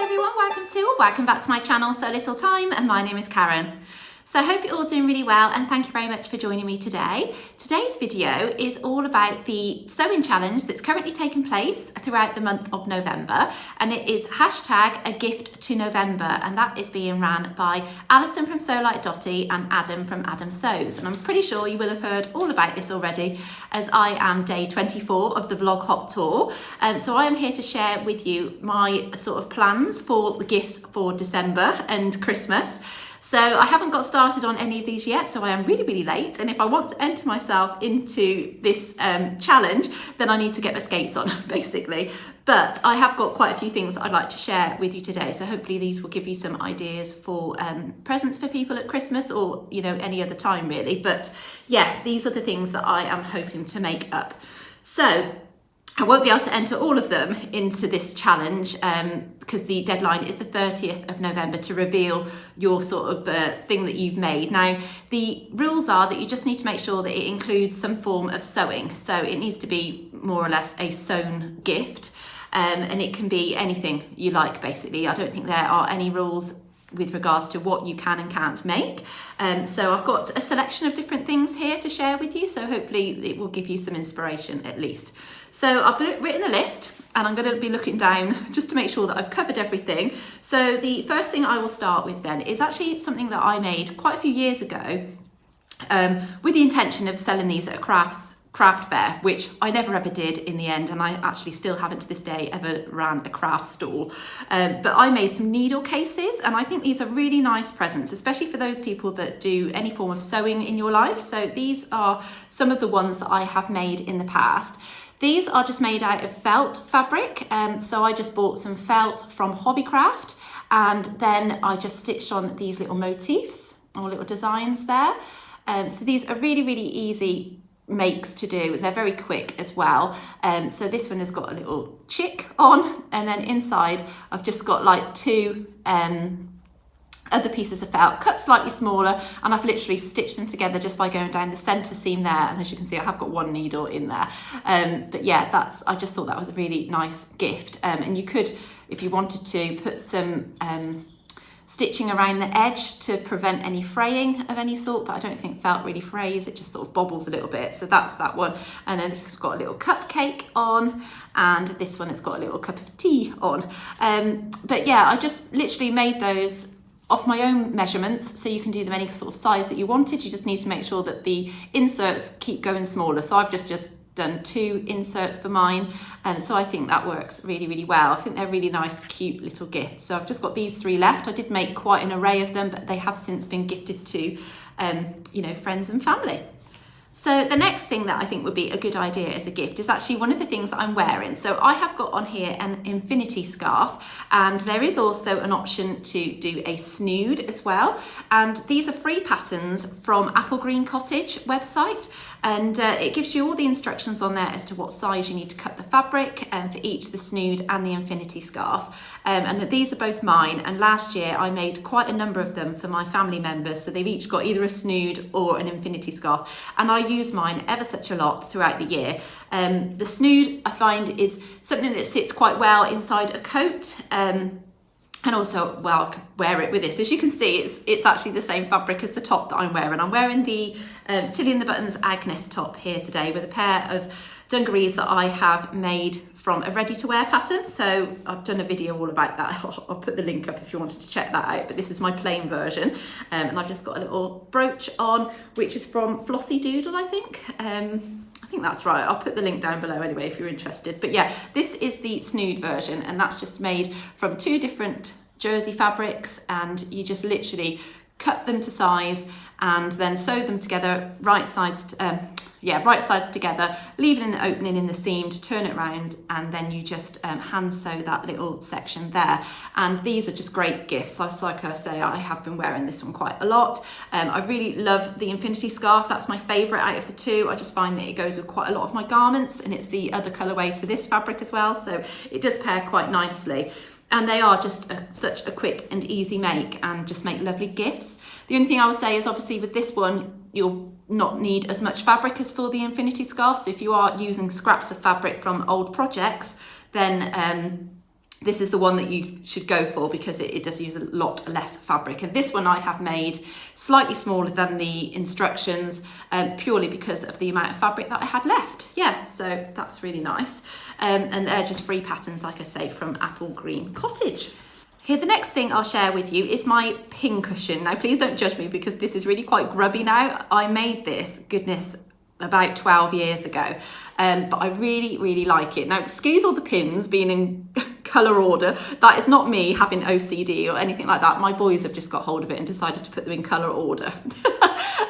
everyone, welcome back to my channel So Little Time, and my name is Karen. So I hope you're all doing really well, and thank you very much for joining me today. Today's video is all about the sewing challenge that's currently taking place throughout the month of November, and it is #agifttonovember, and that is being ran by Alison from Sew Like Dotty and Adam from Adam Sews. And I'm pretty sure you will have heard all about this already, as I am day 24 of the Vlog Hop Tour. So I am here to share with you my sort of plans for the gifts for December and Christmas. So I haven't got started on any of these yet, so I am really late, and if I want to enter myself into this challenge, then I need to get my skates on, basically. But I have got quite a few things that I'd like to share with you today, so hopefully these will give you some ideas for presents for people at Christmas, or any other time really. But yes, these are the things that I am hoping to make up. So I won't be able to enter all of them into this challenge because the deadline is the 30th of November to reveal your sort of thing that you've made. Now, the rules are that you just need to make sure that it includes some form of sewing. So it needs to be more or less a sewn gift, and it can be anything you like, basically. I don't think there are any rules with regards to what you can and can't make. So I've got a selection of different things here to share with you, so hopefully it will give you some inspiration at least. So I've written a list, and I'm going to be looking down just to make sure that I've covered everything. So the first thing I will start with then is actually something that I made quite a few years ago with the intention of selling these at a craft fair, which I never ever did in the end, and I actually still haven't to this day ever ran a craft store. But I made some needle cases, and I think these are really nice presents, especially for those people that do any form of sewing in your life. So these are some of the ones that I have made in the past. These are just made out of felt fabric, so I just bought some felt from Hobbycraft, and then I just stitched on these little motifs or little designs there. So these are really easy makes to do, and they're very quick as well. So this one has got a little chick on, and then inside I've just got like two other pieces of felt cut slightly smaller, and I've literally stitched them together just by going down the center seam there, and as you can see I have got one needle in there. But yeah, I just thought that was a really nice gift, and you could, if you wanted to, put some stitching around the edge to prevent any fraying of any sort, but I don't think felt really frays, it just sort of bobbles a little bit. So that's that one. And then this has got a little cupcake on, and this one has got a little cup of tea on. But yeah, I just literally made those off my own measurements, so you can do them any sort of size that you wanted. You just need to make sure that the inserts keep going smaller. So I've just done 2 inserts for mine, and so I think that works really well. I think they're really nice, cute little gifts. So I've just got these 3 left. I did make quite an array of them, but they have since been gifted to friends and family. So the next thing that I think would be a good idea as a gift is actually one of the things that I'm wearing. So I have got on here an infinity scarf, and there is also an option to do a snood as well. And these are free patterns from Apple Green Cottage website, and it gives you all the instructions on there as to what size you need to cut the fabric for each, the snood and the infinity scarf. And these are both mine, and last year I made quite a number of them for my family members, so they've each got either a snood or an infinity scarf, and I use mine ever such a lot throughout the year. The snood I find is something that sits quite well inside a coat, and also, well, I could wear it with this. As you can see, it's actually the same fabric as the top that I'm wearing. I'm wearing the Tilly and the Buttons Agnes top here today with a pair of dungarees that I have made from a ready-to-wear pattern. So I've done a video all about that. I'll put the link up if you wanted to check that out, but this is my plain version. And I've just got a little brooch on, which is from Flossy Doodle, I think. I think that's right. I'll put the link down below anyway if you're interested. But yeah, this is the snood version, and that's just made from 2 different jersey fabrics, and you just literally cut them to size and then sew them together right sides together, leaving an opening in the seam to turn it around, and then you just hand sew that little section there. And these are just great gifts. Like I say, I have been wearing this one quite a lot. I really love the infinity scarf. That's my favourite out of the 2. I just find that it goes with quite a lot of my garments, and it's the other colourway to this fabric as well, so it does pair quite nicely. And they are just such a quick and easy make, and just make lovely gifts. The only thing I would say is, obviously with this one, you'll not need as much fabric as for the infinity scarf. So if you are using scraps of fabric from old projects, then this is the one that you should go for because it does use a lot less fabric. And this one I have made slightly smaller than the instructions, purely because of the amount of fabric that I had left. Yeah, so that's really nice. And they're just free patterns, like I say, from Apple Green Cottage. Here, the next thing I'll share with you is my pin cushion. Now, please don't judge me because this is really quite grubby now. I made this, goodness, about 12 years ago, but I really, really like it. Now, excuse all the pins being in colour order. That is not me having OCD or anything like that. My boys have just got hold of it and decided to put them in colour order.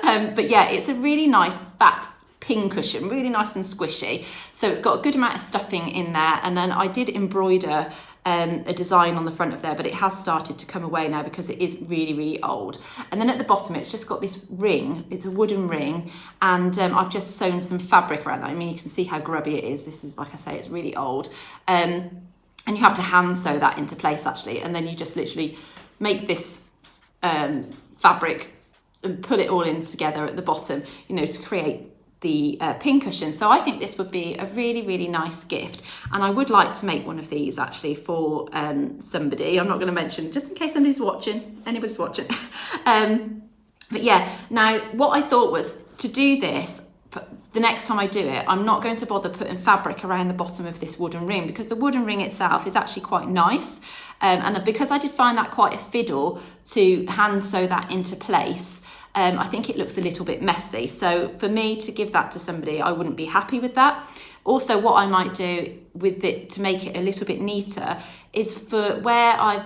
But yeah, it's a really nice fat pin cushion, really nice and squishy. So it's got a good amount of stuffing in there. And then I did embroider a design on the front of there, but it has started to come away now because it is really, really old. And then at the bottom, it's just got this ring. It's a wooden ring, and I've just sewn some fabric around that. I mean, you can see how grubby it is. This is, like I say, it's really old. And you have to hand sew that into place, actually. And then you just literally make this fabric and put it all in together at the bottom, you know, to create the pin cushion. So I think this would be a really, really nice gift, and I would like to make one of these actually for somebody. I'm not going to mention, just in case anybody's watching. But yeah, now what I thought was to do this, the next time I do it, I'm not going to bother putting fabric around the bottom of this wooden ring, because the wooden ring itself is actually quite nice, and because I did find that quite a fiddle to hand sew that into place, I think it looks a little bit messy. So for me to give that to somebody, I wouldn't be happy with that. Also, what I might do with it to make it a little bit neater is for where I've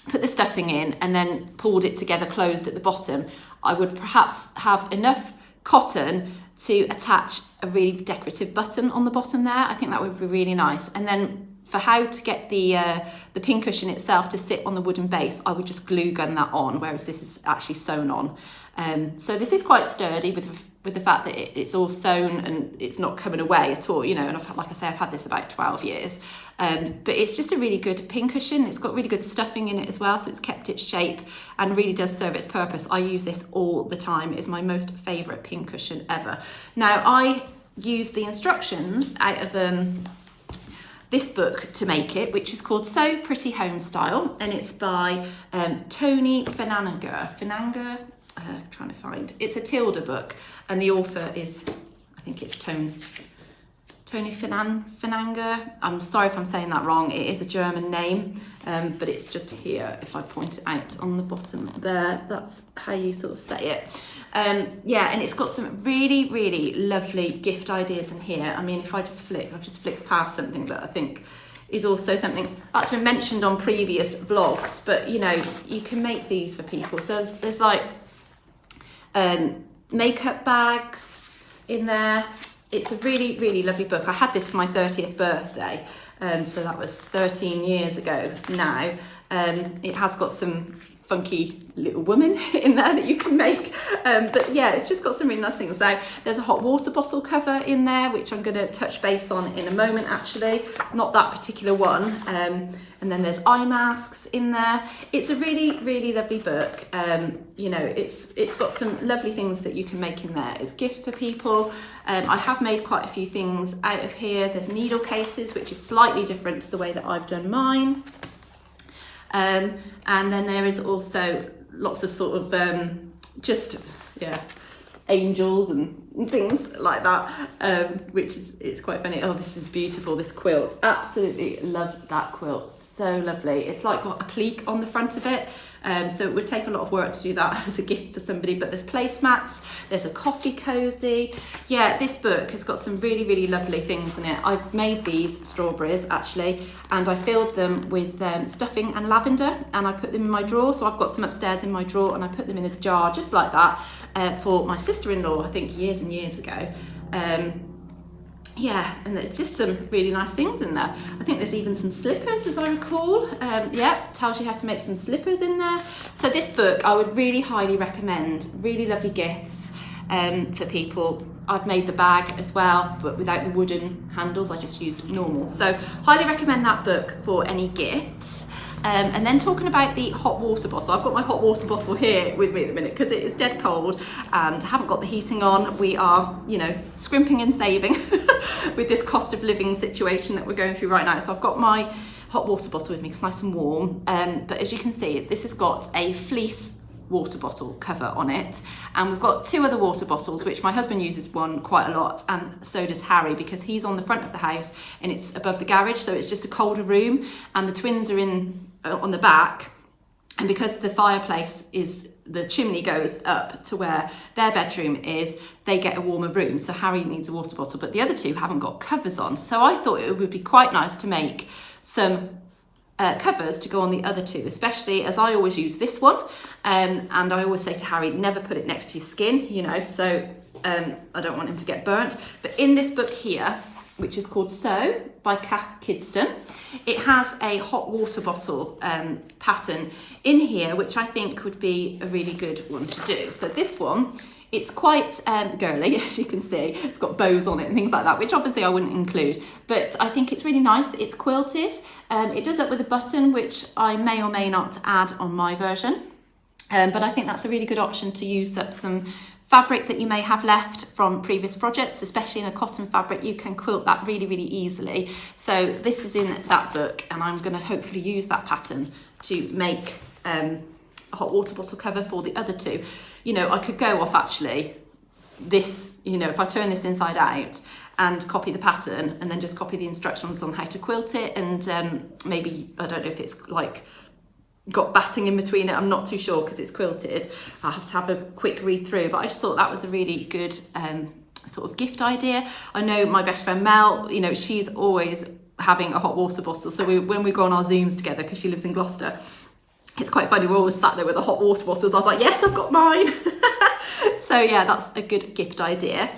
put the stuffing in and then pulled it together closed at the bottom, I would perhaps have enough cotton to attach a really decorative button on the bottom there. I think that would be really nice. And then for how to get the pin cushion itself to sit on the wooden base, I would just glue gun that on, whereas this is actually sewn on. So this is quite sturdy with the fact that it's all sewn and it's not coming away at all, you know, and like I say, I've had this about 12 years. But it's just a really good pin cushion. It's got really good stuffing in it as well, so it's kept its shape and really does serve its purpose. I use this all the time. It's my most favourite pin cushion ever. Now, I use the instructions out of this book to make it, which is called So Pretty Homestyle, and it's by Tony Finanga. Trying to find. It's a Tilda book, and the author is, I think it's Tony Finanga. I'm sorry if I'm saying that wrong. It is a German name, but it's just here. If I point it out on the bottom there, that's how you sort of say it. Yeah, and it's got some really, really lovely gift ideas in here. I mean, if I've just flicked past something that I think is also something that's been mentioned on previous vlogs, but you know, you can make these for people. So there's like makeup bags in there. It's a really, really lovely book. I had this for my 30th birthday, so that was 13 years ago now. It has got some funky little woman in there that you can make, but yeah, it's just got some really nice things. Now, there's a hot water bottle cover in there, which I'm going to touch base on in a moment, actually, not that particular one. And then there's eye masks in there. It's a really, really lovely book. You know, it's got some lovely things that you can make in there as gifts for people. I have made quite a few things out of here. There's needle cases, which is slightly different to the way that I've done mine. And then there is also lots of sort of angels and things like that, which is, it's quite funny. Oh, this is beautiful, this quilt. Absolutely love that quilt, so lovely. It's like got a pleat on the front of it, so it would take a lot of work to do that as a gift for somebody, but there's placemats, there's a coffee cozy. Yeah, this book has got some really, really lovely things in it. I've made these strawberries actually, and I filled them with stuffing and lavender, and I put them in my drawer. So I've got some upstairs in my drawer, and I put them in a jar just like that for my sister-in-law, I think years and years ago. Yeah, and there's just some really nice things in there. I think there's even some slippers, as I recall. Yeah, tells you how to make some slippers in there. So this book I would really highly recommend. Really lovely gifts for people. I've made the bag as well, but without the wooden handles. I just used normal. So highly recommend that book for any gifts. And then talking about the hot water bottle, I've got my hot water bottle here with me at the minute because it is dead cold and I haven't got the heating on. We are, you know, scrimping and saving with this cost of living situation that we're going through right now. So I've got my hot water bottle with me because it's nice and warm. But as you can see, this has got a fleece water bottle cover on it, and we've got 2 other water bottles, which my husband uses one quite a lot, and so does Harry, because he's on the front of the house and it's above the garage, so it's just a colder room, and the twins are in on the back, and because the fireplace is, the chimney goes up to where their bedroom is, they get a warmer room, so Harry needs a water bottle, but the other 2 haven't got covers on, so I thought it would be quite nice to make some covers to go on the other 2, especially as I always use this one, and I always say to Harry, never put it next to your skin, you know, so I don't want him to get burnt. But in this book here, which is called Sew by Cath Kidston, it has a hot water bottle pattern in here, which I think would be a really good one to do. So this one, it's quite girly, as you can see. It's got bows on it and things like that, which obviously I wouldn't include. But I think it's really nice that it's quilted. It does up with a button, which I may or may not add on my version. But I think that's a really good option to use up some fabric that you may have left from previous projects, especially in a cotton fabric. You can quilt that really, really easily. So this is in that book, and I'm going to hopefully use that pattern to make a hot water bottle cover for the other 2. You know, I could go off actually this, you know, if I turn this inside out and copy the pattern and then just copy the instructions on how to quilt it, and maybe, I don't know if it's like got batting in between it, I'm not too sure because it's quilted. I'll have to have a quick read through, but I just thought that was a really good sort of gift idea. I know my best friend Mel, you know, she's always having a hot water bottle, so when we go on our Zooms together, because she lives in Gloucester, it's quite funny, we're always sat there with the hot water bottles. I was like, yes, I've got mine. So yeah, that's a good gift idea.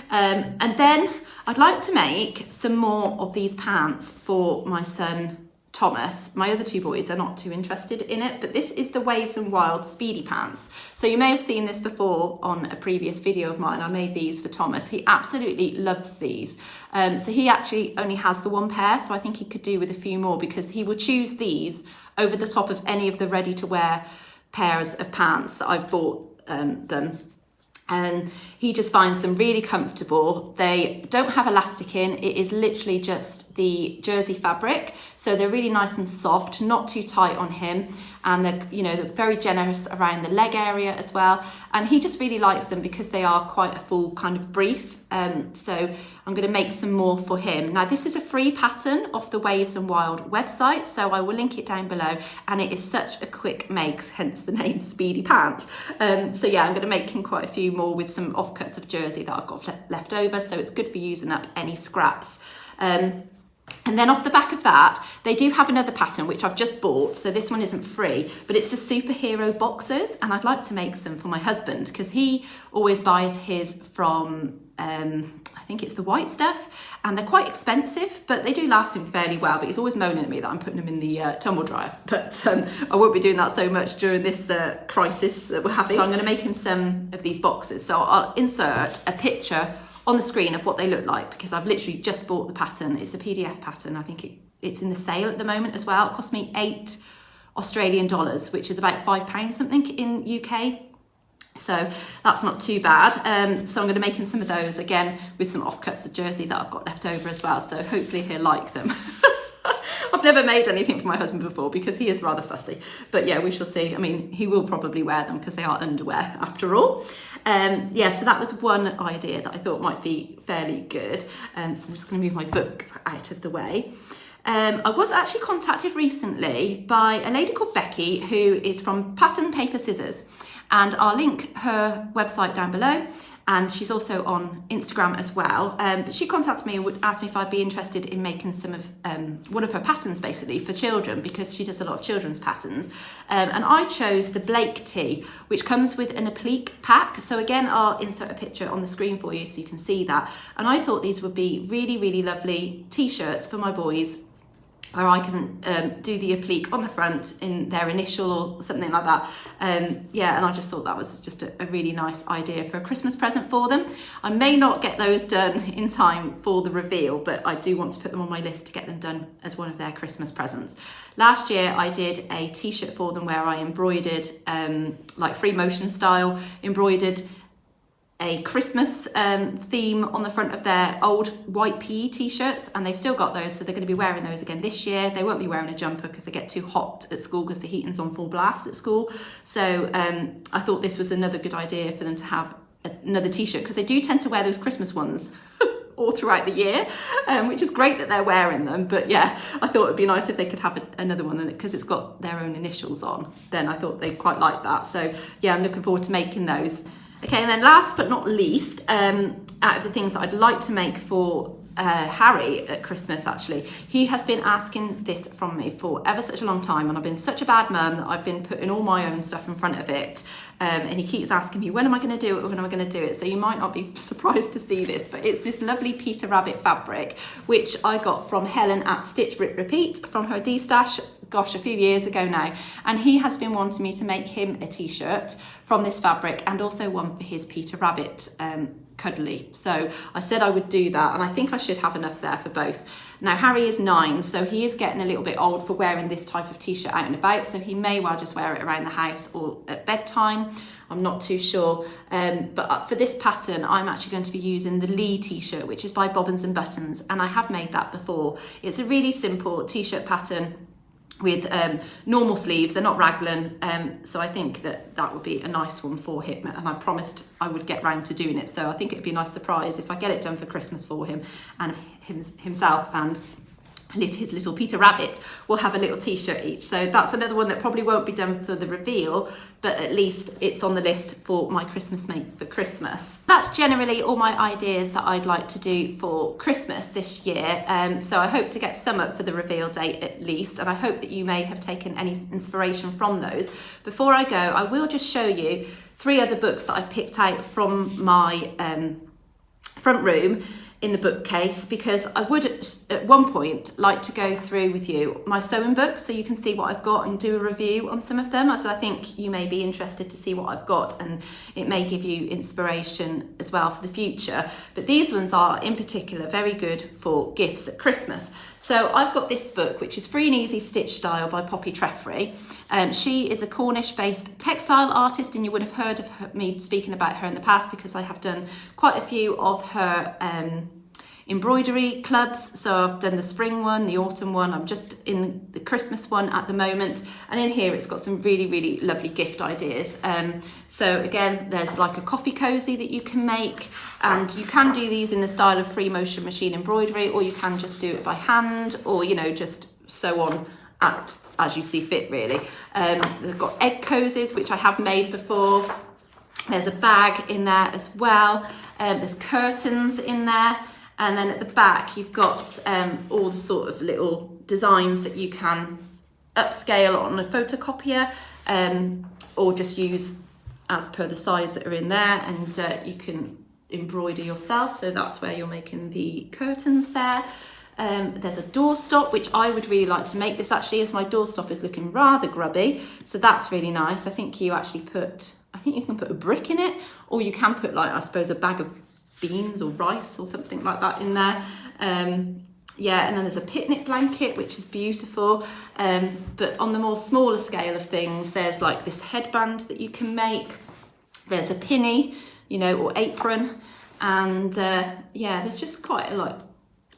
And then I'd like to make some more of these pants for my son Thomas. My other 2 boys are not too interested in it, but this is the Waves and Wild Speedy Pants. So you may have seen this before on a previous video of mine. I made these for Thomas. He absolutely loves these. So he actually only has the 1 pair, so I think he could do with a few more, because he would choose these over the top of any of the ready-to-wear pairs of pants that I've bought them. And he just finds them really comfortable. They don't have elastic in, it is literally just the jersey fabric, so they're really nice and soft, not too tight on him, and they're, you know, they're very generous around the leg area as well, and he just really likes them because they are quite a full kind of brief. So I'm going to make some more for him. Now this is a free pattern off the Waves and Wild website, so I will link it down below, and it is such a quick make, hence the name Speedy Pants. So yeah, I'm going to make him quite a few more with some offcuts of jersey that I've got left over, so it's good for using up any scraps. And then off the back of that, they do have another pattern which I've just bought, so this one isn't free, but it's the superhero boxers, and I'd like to make some for my husband because he always buys his from I think it's the white stuff, and they're quite expensive, but they do last him fairly well. But he's always moaning at me that I'm putting them in the tumble dryer, but I won't be doing that so much during this crisis that we're having. So I'm going to make him some of these boxes, so I'll insert a picture on the screen of what they look like, because I've literally just bought the pattern. It's a PDF pattern. I think it's in the sale at the moment as well. It cost me $8 Australian, which is about £5 something in UK. So that's not too bad. So I'm going to make him some of those, again, with some offcuts of jersey that I've got left over as well. So hopefully he'll like them. I've never made anything for my husband before because he is rather fussy. But yeah, we shall see. I mean, he will probably wear them because they are underwear after all. Yeah, so that was one idea that I thought might be fairly good. So I'm just going to move my book out of the way. I was actually contacted recently by a lady called Becky, who is from Pattern Paper Scissors. And I'll link her website down below, and she's also on Instagram as well. But she contacted me and would ask me if I'd be interested in making some of one of her patterns basically for children, because she does a lot of children's patterns. And I chose the Blake tee, which comes with an applique pack. So again, I'll insert a picture on the screen for you so you can see that. And I thought these would be really, really lovely t-shirts for my boys, where I can do the applique on the front in their initial or something like that. Yeah, and I just thought that was just a really nice idea for a Christmas present for them. I may not get those done in time for the reveal, but I do want to put them on my list to get them done as one of their Christmas presents. Last year I did a t-shirt for them where I embroidered, like free motion style, embroidered a Christmas theme on the front of their old white PE t-shirts, and they've still got those, so they're going to be wearing those again this year. They won't be wearing a jumper because they get too hot at school because the heating's on full blast at school. So I thought this was another good idea for them to have another t-shirt, because they do tend to wear those Christmas ones all throughout the year, which is great that they're wearing them. But yeah, I thought it'd be nice if they could have another one, because it's got their own initials on. Then I thought they'd quite like that. So yeah, I'm looking forward to making those. Okay, and then last but not least, out of the things that I'd like to make for Harry at Christmas, actually, he has been asking this from me for ever such a long time, and I've been such a bad mum that I've been putting all my own stuff in front of it, and he keeps asking me, when am I going to do it, when am I going to do it? So you might not be surprised to see this, but it's this lovely Peter Rabbit fabric, which I got from Helen at Stitch Rip Repeat from her D-stash, gosh, a few years ago now, and he has been wanting me to make him a t-shirt from this fabric, and also one for his Peter Rabbit cuddly. So I said I would do that, and I think I should have enough there for both. Now Harry is 9, so he is getting a little bit old for wearing this type of t-shirt out and about, so he may well just wear it around the house or at bedtime. I'm not too sure, but for this pattern I'm actually going to be using the Lee t-shirt, which is by Bobbins and Buttons, and I have made that before. It's a really simple t-shirt pattern with normal sleeves. They're not raglan, so I think that would be a nice one for him, and I promised I would get round to doing it, so I think it'd be a nice surprise if I get it done for Christmas for him, and himself and his little Peter Rabbit will have a little t-shirt each. So that's another one that probably won't be done for the reveal, but at least it's on the list for my Christmas make for Christmas. That's generally all my ideas that I'd like to do for Christmas this year. So I hope to get some up for the reveal date at least, and I hope that you may have taken any inspiration from those. Before I go, I will just show you 3 other books that I've picked out from my front room in the bookcase, because I would at one point like to go through with you my sewing books so you can see what I've got and do a review on some of them, as I think you may be interested to see what I've got, and it may give you inspiration as well for the future. But these ones are in particular very good for gifts at Christmas. So I've got this book, which is Free and Easy Stitch Style by Treffry. She is a Cornish-based textile artist, and you would have heard of me speaking about her in the past, because I have done quite a few of her embroidery clubs. So I've done the spring one, the autumn one, I'm just in the Christmas one at the moment, and in here it's got some really, really lovely gift ideas. So again, there's like a coffee cozy that you can make, and you can do these in the style of free motion machine embroidery, or you can just do it by hand, or just sew on as you see fit, really. They've got egg cozies, which I have made before. There's a bag in there as well. There's curtains in there. And then at the back, you've got all the sort of little designs that you can upscale on a photocopier, or just use as per the size that are in there, and you can embroider yourself. So that's where you're making the curtains there. There's a doorstop, which I would really like to make this actually, as my doorstop is looking rather grubby. So that's really nice. I think you can put a brick in it, or you can put, like, I suppose, a bag of beans or rice or something like that in there. Yeah, and then there's a picnic blanket, which is beautiful. But on the more smaller scale of things, there's like this headband that you can make. There's a pinny, or apron. And yeah, there's just quite a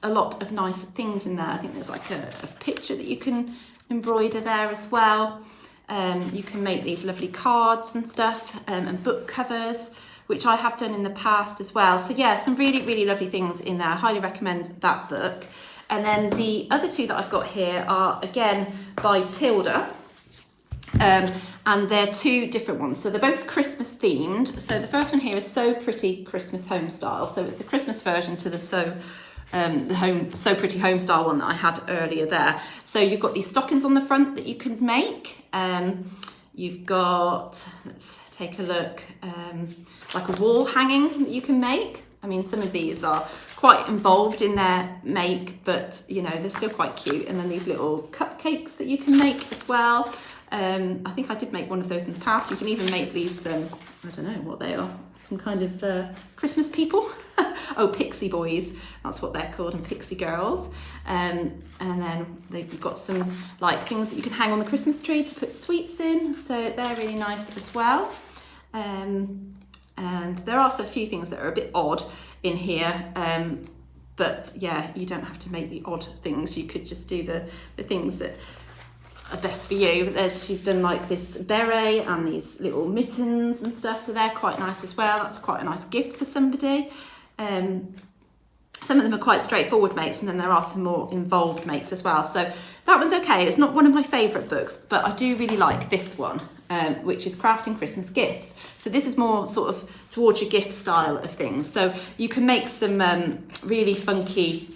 lot of nice things in there. I think there's like a picture that you can embroider there as well. You can make these lovely cards and stuff, and book covers, which I have done in the past as well. So yeah, some really, really lovely things in there. I highly recommend that book. And then the other 2 that I've got here are, again, by Tilda. And they're 2 different ones. So they're both Christmas themed. So the first one here is So Pretty Christmas Homestyle. So it's the Christmas version to the So Pretty Homestyle one that I had earlier there. So you've got these stockings on the front that you can make. You've got, let's take a look, like a wall hanging that you can make. I mean, some of these are quite involved in their make, but they're still quite cute. And then these little cupcakes that you can make as well. I think I did make one of those in the past. You can even make these, I don't know what they are, some kind of Christmas people. Oh, pixie boys, that's what they're called, and pixie girls. And then they've got some like things that you can hang on the Christmas tree to put sweets in, so they're really nice as well. And there are also a few things that are a bit odd in here, but yeah, you don't have to make the odd things. You could just do the things that are best for you. She's done like this beret and these little mittens and stuff, so they're quite nice as well. That's quite a nice gift for somebody. Some of them are quite straightforward makes, and then there are some more involved makes as well. So that one's okay. It's not one of my favourite books, but I do really like this one, which is Crafting Christmas Gifts. So this is more sort of towards your gift style of things. So you can make some really funky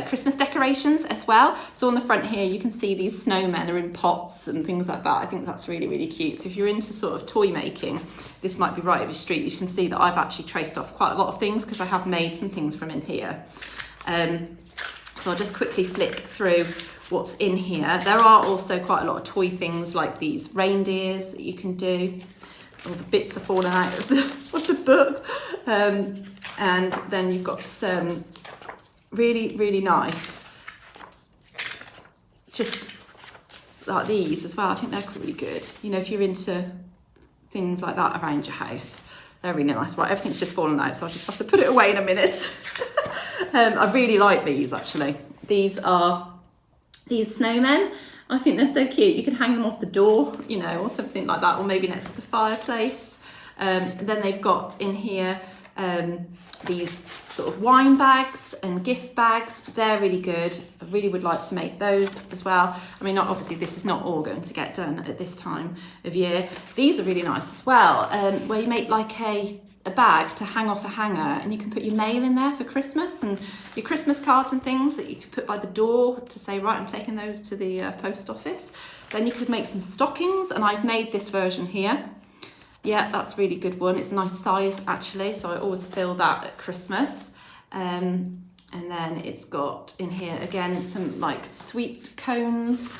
Christmas decorations as well. So on the front here you can see these snowmen are in pots and things like that. I think that's really, really cute. So if you're into sort of toy making, this might be right up your street. You can see that I've actually traced off quite a lot of things because I have made some things from in here. So I'll just quickly flick through what's in here. There are also quite a lot of toy things like these reindeers that you can do. All the bits are falling out of the book. And then you've got some really, really nice, just like these as well. I think they're really good. You know, if you're into things like that around your house, they're really nice. Right, everything's just fallen out, so I'll just have to put it away in a minute. I really like these actually. These are these snowmen. I think they're so cute. You can hang them off the door, you know, or something like that, or maybe next to the fireplace. Then they've got in here these sort of wine bags and gift bags. They're really good. I really would like to make those as well. I mean, obviously this is not all going to get done at this time of year. These are really nice as well, where you make like a bag to hang off a hanger, and you can put your mail in there for Christmas and your Christmas cards and things that you could put by the door to say, right, I'm taking those to the post office. Then you could make some stockings, and I've made this version here. Yeah, that's a really good one. It's a nice size actually, so I always fill that at Christmas. And then it's got in here again some like sweet cones.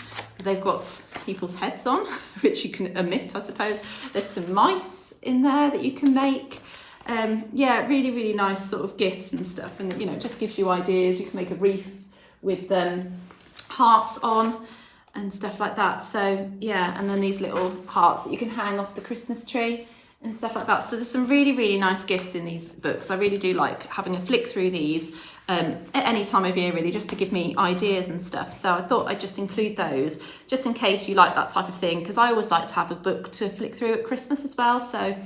They've got people's heads on, which you can omit, I suppose. There's some mice in there that you can make. Yeah, really, really nice sort of gifts and stuff. And, you know, it just gives you ideas. You can make a wreath with hearts on and stuff like that. So yeah, and then these little hearts that you can hang off the Christmas tree and stuff like that. So there's some really, really nice gifts in these books. I really do like having a flick through these at any time of year really, just to give me ideas and stuff. So I thought I'd just include those just in case you like that type of thing, because I always like to have a book to flick through at Christmas as well. So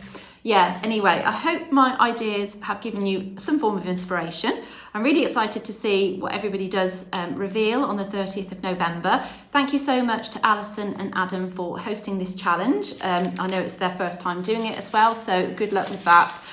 yeah, anyway, I hope my ideas have given you some form of inspiration. I'm really excited to see what everybody does reveal on the 30th of November. Thank you so much to Alison and Adam for hosting this challenge. I know it's their first time doing it as well, so good luck with that.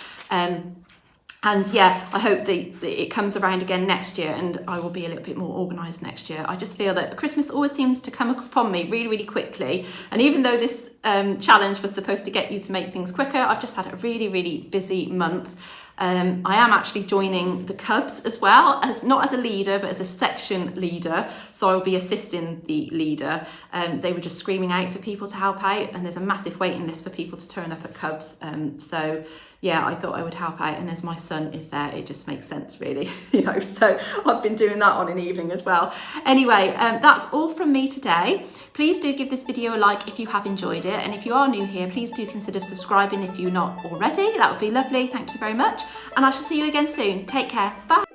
And yeah, I hope that it comes around again next year, and I will be a little bit more organised next year. I just feel that Christmas always seems to come upon me really, really quickly. And even though this challenge was supposed to get you to make things quicker, I've just had a really, really busy month. I am actually joining the Cubs as well, not as a leader, but as a section leader. So I will be assisting the leader. They were just screaming out for people to help out, and there's a massive waiting list for people to turn up at Cubs. So yeah, I thought I would help out, and as my son is there, it just makes sense really, you know, so I've been doing that on an evening as well. Anyway, that's all from me today. Please do give this video a like if you have enjoyed it, and if you are new here, please do consider subscribing if you're not already. That would be lovely. Thank you very much, and I shall see you again soon. Take care. Bye.